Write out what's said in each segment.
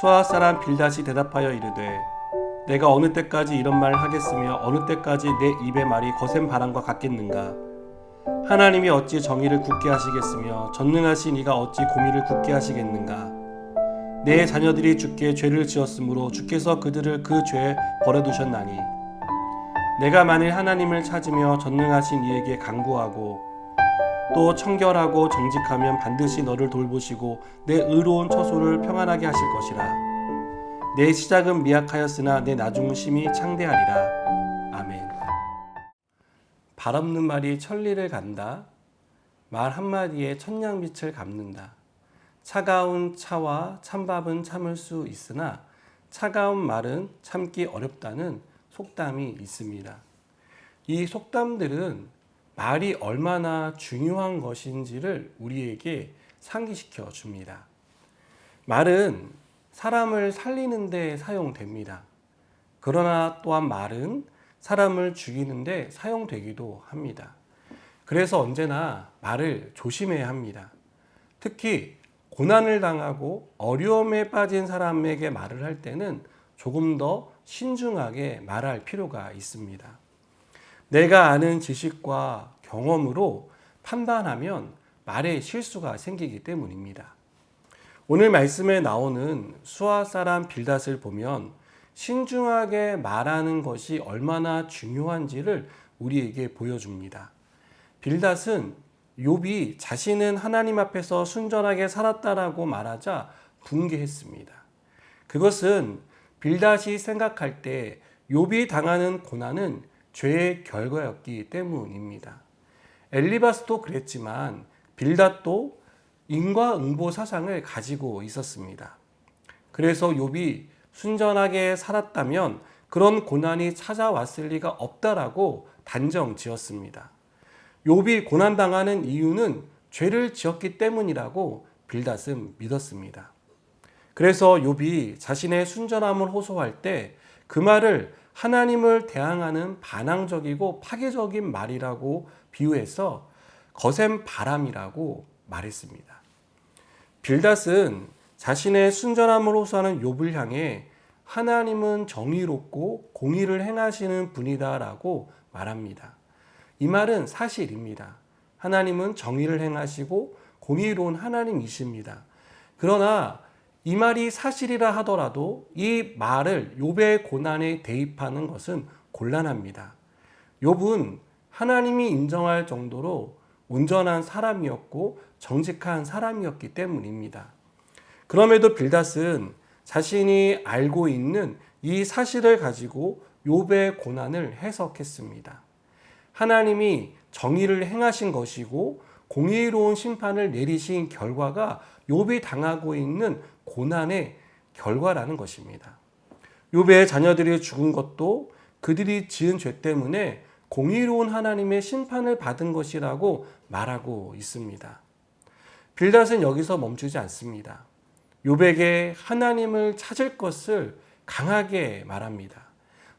수아 사람 빌닷이 대답하여 이르되 내가 어느 때까지 이런 말을 하겠으며 어느 때까지 내 입의 말이 거센 바람과 같겠는가. 하나님이 어찌 정의를 굳게 하시겠으며 전능하신 이가 어찌 공의를 굳게 하시겠는가. 내 자녀들이 주께 죄를 지었으므로 주께서 그들을 그 죄에 버려두셨나니 내가 만일 하나님을 찾으며 전능하신 이에게 간구하고 또 청결하고 정직하면 반드시 너를 돌보시고 내 의로운 처소를 평안하게 하실 것이라. 내 시작은 미약하였으나 내 나중은 심히 창대하리라. 아멘. 발 없는 말이 천리를 간다. 말 한마디에 천냥빛을 갚는다. 차가운 차와 찬밥은 참을 수 있으나 차가운 말은 참기 어렵다는 속담이 있습니다. 이 속담들은 말이 얼마나 중요한 것인지를 우리에게 상기시켜 줍니다. 말은 사람을 살리는 데 사용됩니다. 그러나 또한 말은 사람을 죽이는 데 사용되기도 합니다. 그래서 언제나 말을 조심해야 합니다. 특히 고난을 당하고 어려움에 빠진 사람에게 말을 할 때는 조금 더 신중하게 말할 필요가 있습니다. 내가 아는 지식과 경험으로 판단하면 말에 실수가 생기기 때문입니다. 오늘 말씀에 나오는 수아 사람 빌닷을 보면 신중하게 말하는 것이 얼마나 중요한지를 우리에게 보여줍니다. 빌닷은 욥이 자신은 하나님 앞에서 순전하게 살았다라고 말하자 붕괴했습니다. 그것은 빌닷이 생각할 때 욥이 당하는 고난은 죄의 결과였기 때문입니다. 엘리바스도 그랬지만 빌닷도 인과응보 사상을 가지고 있었습니다. 그래서 욥이 순전하게 살았다면 그런 고난이 찾아왔을 리가 없다라고 단정 지었습니다. 욥이 고난당하는 이유는 죄를 지었기 때문이라고 빌닷은 믿었습니다. 그래서 욥이 자신의 순전함을 호소할 때 그 말을 하나님을 대항하는 반항적이고 파괴적인 말이라고 비유해서 거센 바람이라고 말했습니다. 빌닷은 자신의 순전함을 호소하는 욥을 향해 하나님은 정의롭고 공의를 행하시는 분이다라고 말합니다. 이 말은 사실입니다. 하나님은 정의를 행하시고 공의로운 하나님이십니다. 그러나 이 말이 사실이라 하더라도 이 말을 욥의 고난에 대입하는 것은 곤란합니다. 욥은 하나님이 인정할 정도로 온전한 사람이었고 정직한 사람이었기 때문입니다. 그럼에도 빌닷은 자신이 알고 있는 이 사실을 가지고 욥의 고난을 해석했습니다. 하나님이 정의를 행하신 것이고 공의로운 심판을 내리신 결과가 욥이 당하고 있는 고난의 결과라는 것입니다. 욥의 자녀들이 죽은 것도 그들이 지은 죄 때문에 공의로운 하나님의 심판을 받은 것이라고 말하고 있습니다. 빌닷은 여기서 멈추지 않습니다. 욥에게 하나님을 찾을 것을 강하게 말합니다.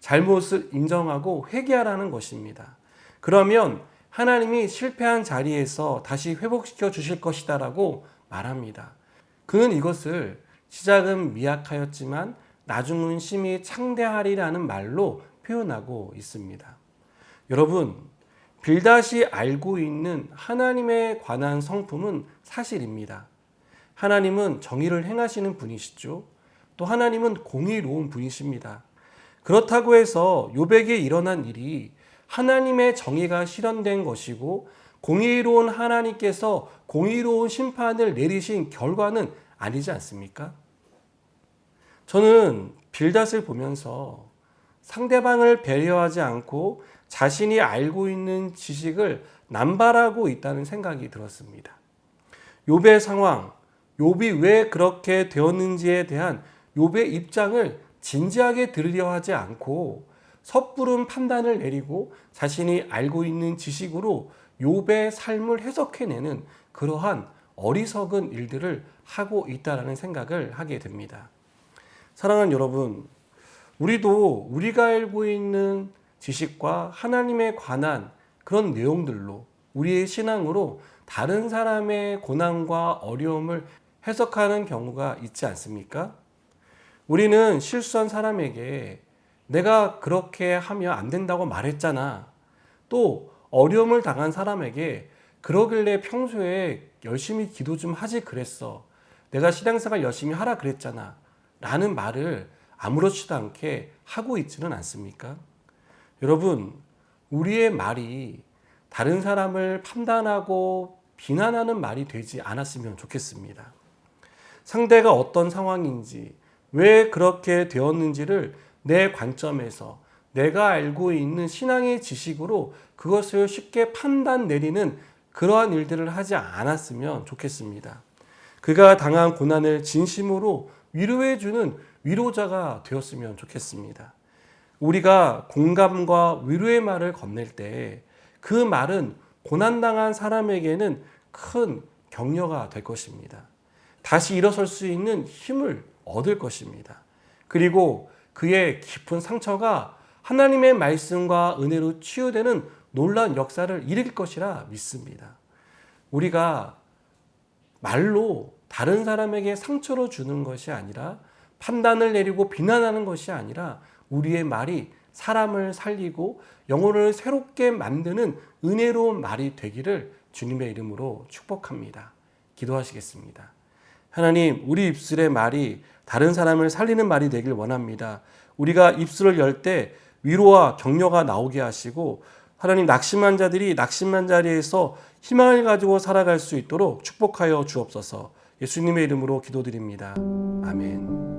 잘못을 인정하고 회개하라는 것입니다. 그러면 하나님이 실패한 자리에서 다시 회복시켜 주실 것이다라고 말합니다. 그는 이것을 시작은 미약하였지만 나중은 심히 창대하리라는 말로 표현하고 있습니다. 여러분, 빌닷이 알고 있는 하나님에 관한 성품은 사실입니다. 하나님은 정의를 행하시는 분이시죠. 또 하나님은 공의로운 분이십니다. 그렇다고 해서 욥에게 일어난 일이 하나님의 정의가 실현된 것이고 공의로운 하나님께서 공의로운 심판을 내리신 결과는 아니지 않습니까? 저는 빌닷을 보면서 상대방을 배려하지 않고 자신이 알고 있는 지식을 남발하고 있다는 생각이 들었습니다. 욥의 상황, 욥이 왜 그렇게 되었는지에 대한 욥의 입장을 진지하게 들으려 하지 않고 섣부른 판단을 내리고 자신이 알고 있는 지식으로 욥의 삶을 해석해내는 그러한 어리석은 일들을 하고 있다는 생각을 하게 됩니다. 사랑하는 여러분, 우리도 우리가 알고 있는 지식과 하나님에 관한 그런 내용들로 우리의 신앙으로 다른 사람의 고난과 어려움을 해석하는 경우가 있지 않습니까? 우리는 실수한 사람에게 내가 그렇게 하면 안 된다고 말했잖아. 또 어려움을 당한 사람에게 그러길래 평소에 열심히 기도 좀 하지 그랬어. 내가 신앙생활 열심히 하라 그랬잖아. 라는 말을 아무렇지도 않게 하고 있지는 않습니까? 여러분, 우리의 말이 다른 사람을 판단하고 비난하는 말이 되지 않았으면 좋겠습니다. 상대가 어떤 상황인지, 왜 그렇게 되었는지를 내 관점에서 내가 알고 있는 신앙의 지식으로 그것을 쉽게 판단 내리는 그러한 일들을 하지 않았으면 좋겠습니다. 그가 당한 고난을 진심으로 위로해주는 위로자가 되었으면 좋겠습니다. 우리가 공감과 위로의 말을 건넬 때 그 말은 고난당한 사람에게는 큰 격려가 될 것입니다. 다시 일어설 수 있는 힘을 얻을 것입니다. 그리고 그의 깊은 상처가 하나님의 말씀과 은혜로 치유되는 놀라운 역사를 일으킬 것이라 믿습니다. 우리가 말로 다른 사람에게 상처를 주는 것이 아니라 판단을 내리고 비난하는 것이 아니라 우리의 말이 사람을 살리고 영혼을 새롭게 만드는 은혜로운 말이 되기를 주님의 이름으로 축복합니다. 기도하시겠습니다. 하나님, 우리 입술의 말이 다른 사람을 살리는 말이 되길 원합니다. 우리가 입술을 열 때 위로와 격려가 나오게 하시고 하나님, 낙심한 자들이 낙심한 자리에서 희망을 가지고 살아갈 수 있도록 축복하여 주옵소서. 예수님의 이름으로 기도드립니다. 아멘.